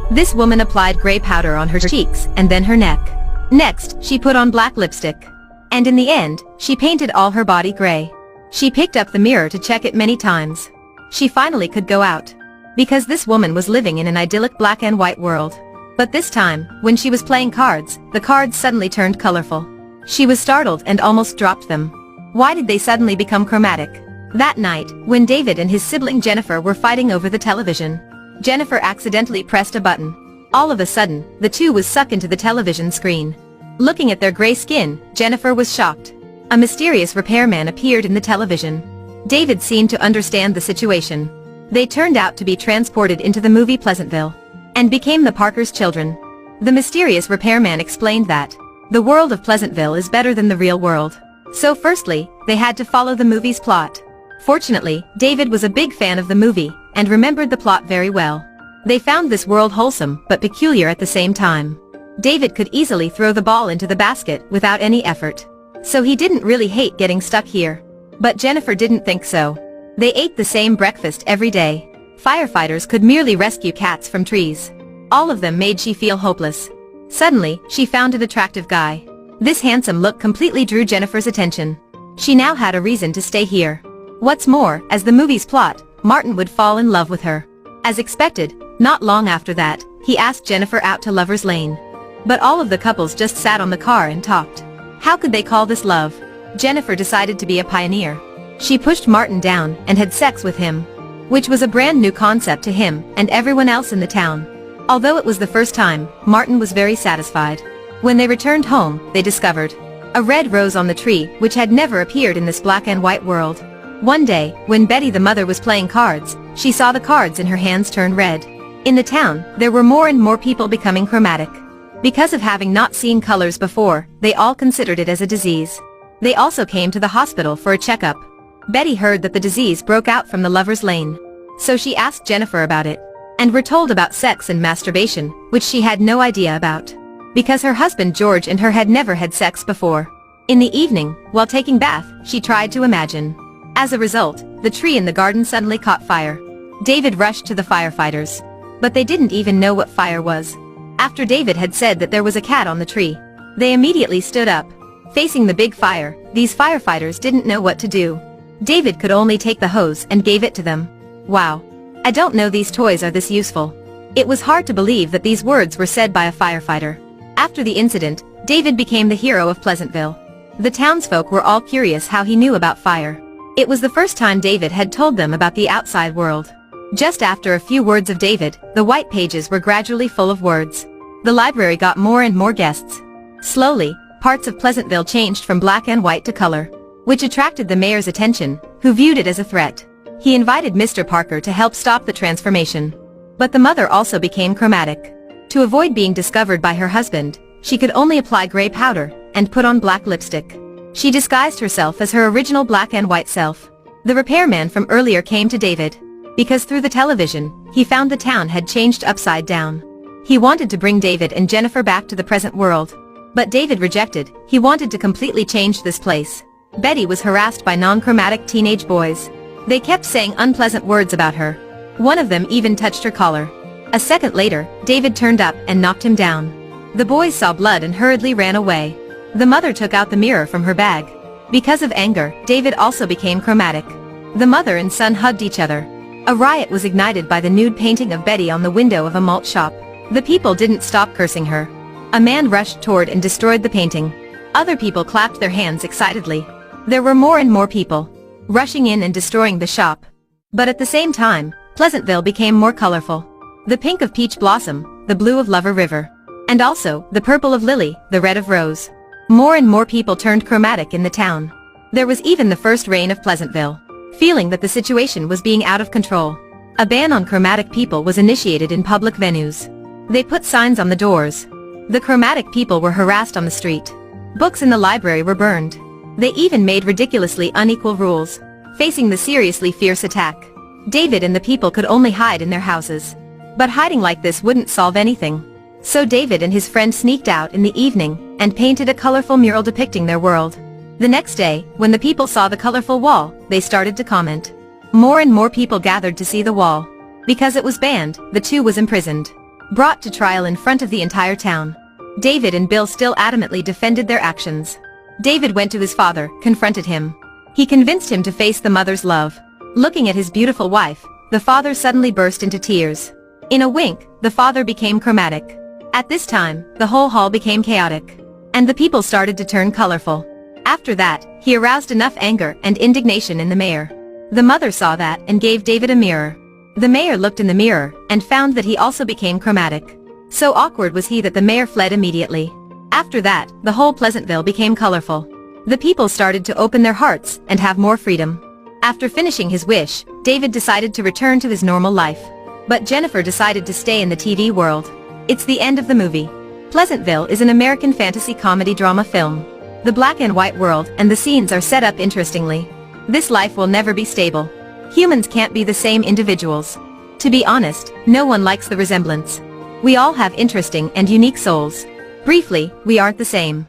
This woman applied gray powder on her cheeks and then her neck. Next, she put on black lipstick. And in the end, she painted all her body gray. She picked up the mirror to check it many times. She finally could go out. Because this woman was living in an idyllic black and white world. But this time, when she was playing cards, the cards suddenly turned colorful. She was startled and almost dropped them. Why did they suddenly become chromatic? That night, when David and his sibling Jennifer were fighting over the television, Jennifer accidentally pressed a button. All of a sudden, the two was sucked into the television screen. Looking at their gray skin, Jennifer was shocked. A mysterious repairman appeared in the television. David seemed to understand the situation. They turned out to be transported into the movie Pleasantville, and became the Parkers' children. The mysterious repairman explained that the world of Pleasantville is better than the real world. So firstly, they had to follow the movie's plot. Fortunately, David was a big fan of the movie, and remembered the plot very well. They found this world wholesome but peculiar at the same time. David could easily throw the ball into the basket without any effort. So he didn't really hate getting stuck here. But Jennifer didn't think so. They ate the same breakfast every day. Firefighters could merely rescue cats from trees. All of them made she feel hopeless. Suddenly, she found an attractive guy. This handsome look completely drew Jennifer's attention. She now had a reason to stay here. What's more, as the movie's plot, Martin would fall in love with her. As expected, not long after that, he asked Jennifer out to Lover's Lane. But all of the couples just sat on the car and talked. How could they call this love? Jennifer decided to be a pioneer. She pushed Martin down and had sex with him, which was a brand new concept to him and everyone else in the town. Although it was the first time, Martin was very satisfied. When they returned home, they discovered a red rose on the tree which had never appeared in this black and white world. One day, when Betty the mother was playing cards, she saw the cards in her hands turn red. In the town, there were more and more people becoming chromatic. Because of having not seen colors before, they all considered it as a disease. They also came to the hospital for a checkup. Betty heard that the disease broke out from the Lover's Lane. So she asked Jennifer about it, and were told about sex and masturbation, which she had no idea about. Because her husband George and her had never had sex before. In the evening, while taking bath, she tried to imagine. As a result, the tree in the garden suddenly caught fire. David rushed to the firefighters. But they didn't even know what fire was. After David had said that there was a cat on the tree, they immediately stood up. Facing the big fire, these firefighters didn't know what to do. David could only take the hose and gave it to them. Wow. I don't know these toys are this useful. It was hard to believe that these words were said by a firefighter. After the incident, David became the hero of Pleasantville. The townsfolk were all curious how he knew about fire. It was the first time David had told them about the outside world. Just after a few words of David, the white pages were gradually full of words. The library got more and more guests. Slowly, parts of Pleasantville changed from black and white to color, which attracted the mayor's attention, who viewed it as a threat. He invited Mr. Parker to help stop the transformation. But the mother also became chromatic. To avoid being discovered by her husband, she could only apply gray powder and put on black lipstick. She disguised herself as her original black and white self. The repairman from earlier came to David, because through the television, he found the town had changed upside down. He wanted to bring David and Jennifer back to the present world. But David rejected. He wanted to completely change this place. Betty was harassed by non-chromatic teenage boys. They kept saying unpleasant words about her. One of them even touched her collar. A second later, David turned up and knocked him down. The boys saw blood and hurriedly ran away. The mother took out the mirror from her bag. Because of anger, David also became chromatic. The mother and son hugged each other. A riot was ignited by the nude painting of Betty on the window of a malt shop. The people didn't stop cursing her. A man rushed toward and destroyed the painting. Other people clapped their hands excitedly. There were more and more people rushing in and destroying the shop. But at the same time, Pleasantville became more colorful. The pink of peach blossom, the blue of Lover River, and also the purple of lily, the red of rose. More and more people turned chromatic in the town. There was even the first rain of Pleasantville. Feeling that the situation was being out of control, a ban on chromatic people was initiated in public venues. They put signs on the doors. The chromatic people were harassed on the street. Books in the library were burned. They even made ridiculously unequal rules, facing the seriously fierce attack. David and the people could only hide in their houses. But hiding like this wouldn't solve anything. So David and his friend sneaked out in the evening and painted a colorful mural depicting their world. The next day, when the people saw the colorful wall, they started to comment. More and more people gathered to see the wall. Because it was banned, the two was imprisoned. Brought to trial in front of the entire town. David and Bill still adamantly defended their actions. David went to his father, confronted him. He convinced him to face the mother's love. Looking at his beautiful wife, the father suddenly burst into tears. In a wink, the father became chromatic. At this time, the whole hall became chaotic. And the people started to turn colorful. After that, he aroused enough anger and indignation in the mayor. The mother saw that and gave David a mirror. The mayor looked in the mirror and found that he also became chromatic. So awkward was he that the mayor fled immediately. After that, the whole Pleasantville became colorful. The people started to open their hearts and have more freedom. After finishing his wish, David decided to return to his normal life. But Jennifer decided to stay in the TV world. It's the end of the movie. Pleasantville is an American fantasy comedy drama film. The black and white world and the scenes are set up interestingly. This life will never be stable. Humans can't be the same individuals. To be honest, no one likes the resemblance. We all have interesting and unique souls. Briefly, we aren't the same.